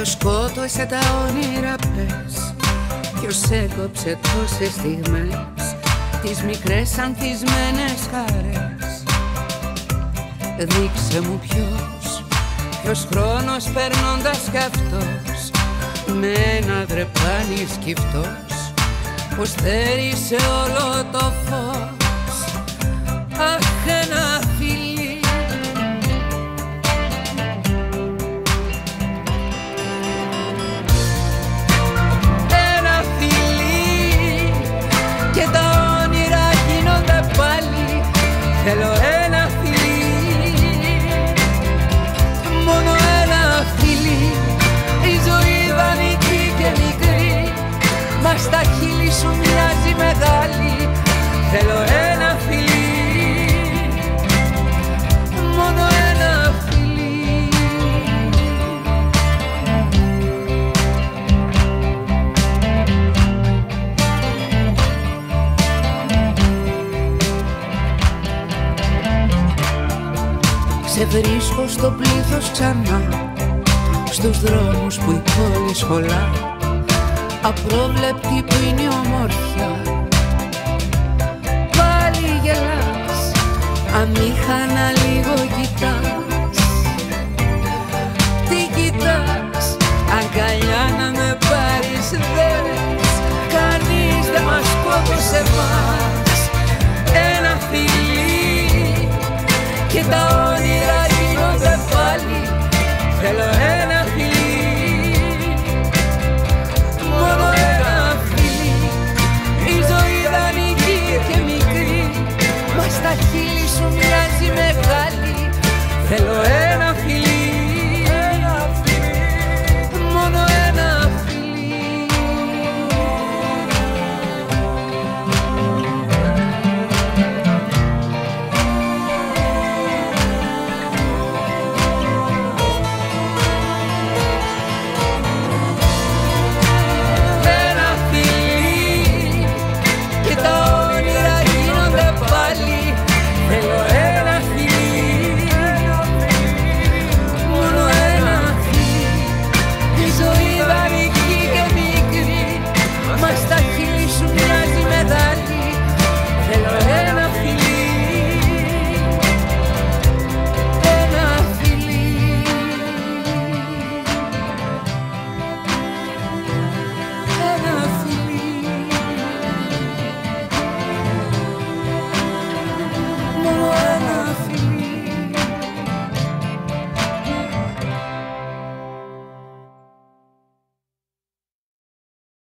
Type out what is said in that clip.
Ποιος σκότωσε τα όνειρα πες, ποιος έκοψε τόσες στιγμές, τις μικρές ανθισμένες χαρές. Δείξε μου ποιος χρόνος περνώντας κι αυτός, με ένα δρεπάνι σκυφτός, πως θέρισε όλο το φως. Αχ, ένα φιλί, ένα φιλί, και τα όνειρα γίνονται πάλι. Θέλω ένα φιλί, μόνο ένα φιλί. Η ζωή δανεική και μικρή, μα στα χείλη σου μοιάζει μεγάλη. Θέλω ένα φιλί, μόνο ένα φιλί. Ξεβρίσκω στο πλήθος ξανά, στους δρόμους που η πόλη σχολά, απρόβλεπτη που είναι η ομορφιά.